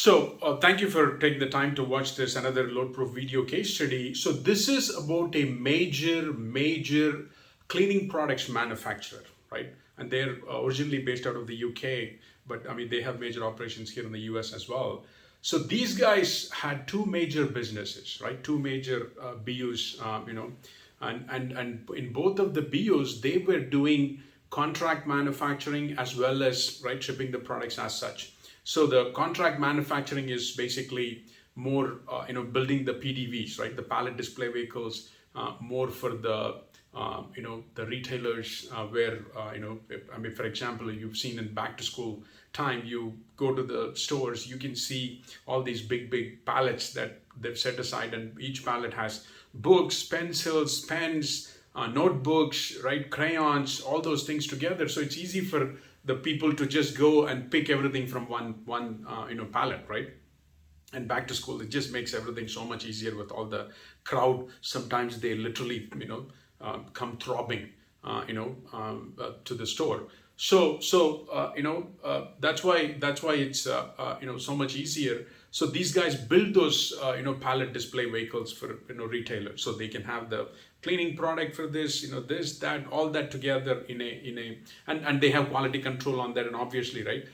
Thank you for taking the time to watch this another LoadProof video case study. So this is about a major cleaning products manufacturer, right? And they're originally based out of the UK, but I mean they have major operations here in the US as well. So these guys had two major businesses, right? Two major BUs, and in both of the BUs they were doing contract manufacturing as well as right shipping the products as such. So the contract manufacturing is basically more, building the PDVs, right? The pallet display vehicles, more for the, the retailers where, I mean, for example, you've seen in back to school time, you go to the stores, you can see all these big pallets that they've set aside, and each pallet has books, pencils, pens, notebooks, right, crayons, all those things together. So it's easy for the people to just go and pick everything from one palette, right? And back to school, it just makes everything so much easier with all the crowd. Sometimes they literally come throbbing to the store. That's why it's so much easier. So these guys build those pallet display vehicles for retailers, so they can have the cleaning product for this, this, that, all that together and they have quality control on that. And obviously, right,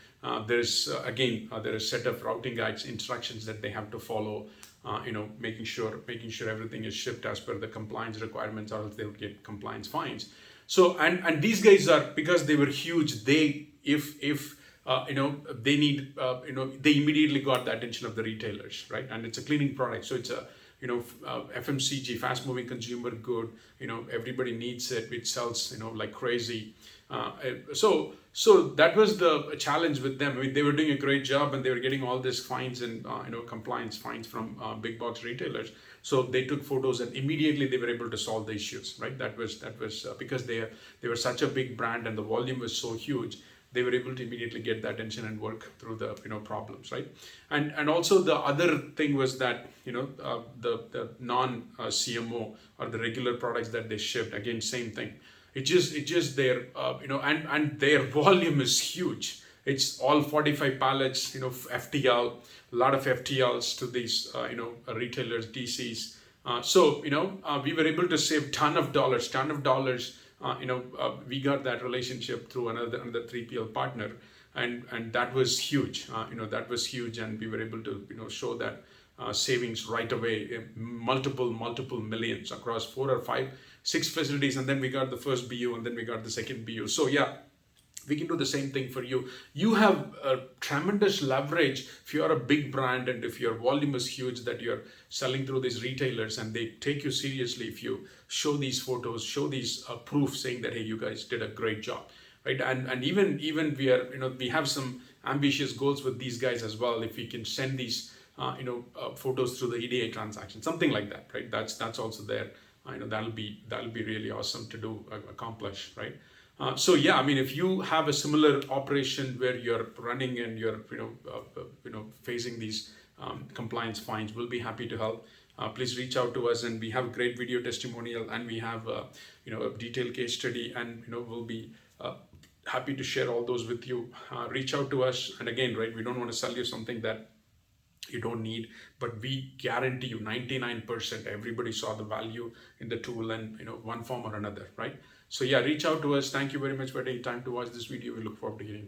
there's there is set of routing guides, instructions that they have to follow, making sure everything is shipped as per the compliance requirements, or else they'll get compliance fines. So and these guys are, because they were huge, they if they need they immediately got the attention of the retailers, right? And it's a cleaning product, so it's a FMCG, fast moving consumer good. Everybody needs it. It sells like crazy. So that was the challenge with them. I mean, they were doing a great job, and they were getting all these fines and compliance fines from big box retailers. So they took photos, and immediately they were able to solve the issues, right? That was because they were such a big brand, and the volume was so huge. They were able to immediately get the attention and work through the problems, right? And also the other thing was that the non CMO or the regular products that they shipped, again, same thing. It's just their and their volume is huge. It's all 45 pallets, FTL, a lot of FTLs to these retailers, DCs. We were able to save ton of dollars. We got that relationship through another 3PL partner, and that was huge. That was huge, and we were able to show that savings right away, multiple millions across 4 or 5, 6 facilities, and then we got the first BU, and then we got the second BU. So yeah, we can do the same thing for you. You have a tremendous leverage if you are a big brand, and if your volume is huge, that you're selling through these retailers, and they take you seriously if you show these photos, show these proof saying that, hey, you guys did a great job, right? And even we are we have some ambitious goals with these guys as well. If we can send these photos through the EDA transaction, something like that, right? That's also there. That'll be really awesome to do, accomplish, right? So yeah, I mean, if you have a similar operation where you're running and you're facing these compliance fines, we'll be happy to help. Please reach out to us, and we have a great video testimonial, and we have a detailed case study, and we'll be happy to share all those with you. Reach out to us, and again, right, we don't want to sell you something that you don't need, but we guarantee you 99% everybody saw the value in the tool, and one form or another, right? So yeah, reach out to us. Thank you very much for taking time to watch this video. We look forward to hearing